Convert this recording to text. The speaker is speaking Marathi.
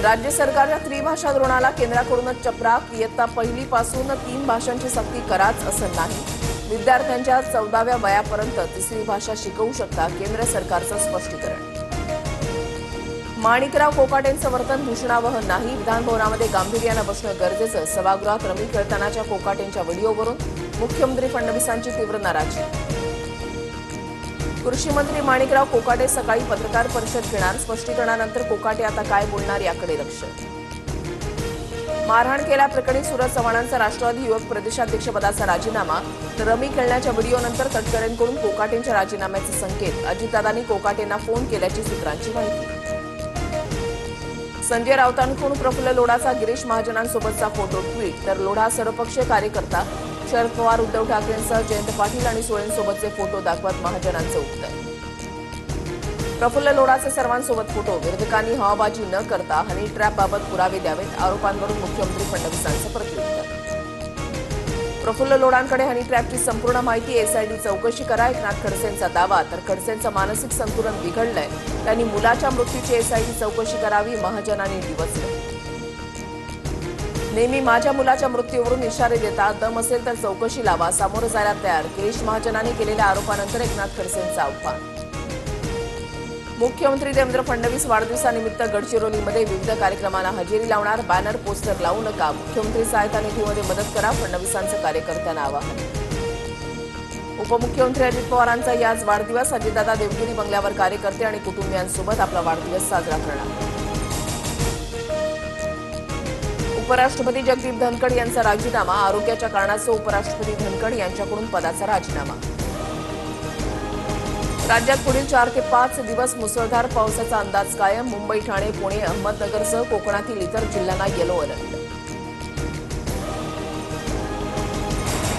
राज्य सरकारच्या त्रिभाषा धोरणाला केंद्राकडूनच चपराक. इयत्ता पहिलीपासून 3 भाषांची सक्ती कराच असं नाही. विद्यार्थ्यांच्या 14व्या वयापर्यंत तिसरी भाषा शिकवू शकता, केंद्र सरकारचं स्पष्टीकरण. माणिकराव कोकाटेंचं वर्तन भूषणावह नाही. विधानभवनामध्ये गांभीर्यानं बसणं गरजेचं. सभागृहात रमी खेळतानाच्या कोकाटेंच्या व्हिडिओवरून मुख्यमंत्री फडणवीसांची तीव्र नाराजी. कृषी मंत्री माणिकराव कोकाटे सकाळी पत्रकार परिषद घेणार. स्पष्टीकरणानंतर कोकाटे आता काय बोलणार याकडे लक्ष. मारहाण केल्याप्रकरणी सूरज चव्हाणांचा राष्ट्रवादी युवक प्रदेशाध्यक्षपदाचा राजीनामा. तर रमी खेळण्याच्या व्हिडिओनंतर तटकरेंकडून कोकाटेंच्या राजीनाम्याचे संकेत. अजितदादांनी कोकाटेंना फोन केल्याची सूत्रांची माहिती. संजय राऊतांकडून प्रफुल्ल लोढाचा गिरीश महाजनांसोबतचा फोटो ट्विट. तर लोढा सर्वपक्षीय कार्यकर्ता. शरद पवार, उद्धव ठाकरेंसह जयंत पाटील आणि सोळेंसोबतचे फोटो दाखवत महाजनांचं उत्तर. प्रफुल्ल लोढाचे सर्वांसोबत फोटो. विरोधकांनी हवाबाजी न करता हनी ट्रॅपबाबत पुरावे द्यावेत. आरोपांवरून मुख्यमंत्री फडणवीसांचं प्रत्युत्तर. प्रफुल्ल लोढांकडे हनी ट्रॅपची संपूर्ण माहिती. एसआयटी चौकशी करा, एकनाथ खडसेंचा दावा. तर खडसेंचं मानसिक संतुलन बिघडलंय, त्यांनी मुलाच्या मृत्यूची एसआयटी चौकशी करावी, महाजनांनी डिवचलं. नेहमी माझ्या मुलाच्या मृत्यूवरून इशारे देता, दम असेल तर चौकशी लावा, सामोरं जायला तयार. गिरीश महाजनांनी केलेल्या आरोपानंतर एकनाथ खडसेंचं आव्हान. मुख्यमंत्री देवेंद्र फडणवीस वाढदिवसानिमित्त गडचिरोलीमध्ये विविध कार्यक्रमांना हजेरी लावणार. बॅनर पोस्टर लावू नका, मुख्यमंत्री सहायता निधीमध्ये मदत करा, फडणवीसांचं कार्यकर्त्यांना आवाहन. उपमुख्यमंत्री अजित पवारांचा याच वाढदिवस. अजितदादा देवगिरी बंगल्यावर कार्यकर्ते आणि कुटुंबियांसोबत आपला वाढदिवस साजरा करणार. उपराष्ट्रपती जगदीप धनखड यांचा राजीनामा. आरोग्याच्या कारणास्तव उपराष्ट्रपती धनखड यांच्याकडून पदाचा राजीनामा. राज्यात पुढील 4 ते 5 दिवस मुसळधार पावसाचा अंदाज कायम. मुंबई, ठाणे, पुणे, अहमदनगरसह कोकणातील इतर जिल्ह्यांना येलो अलर्ट.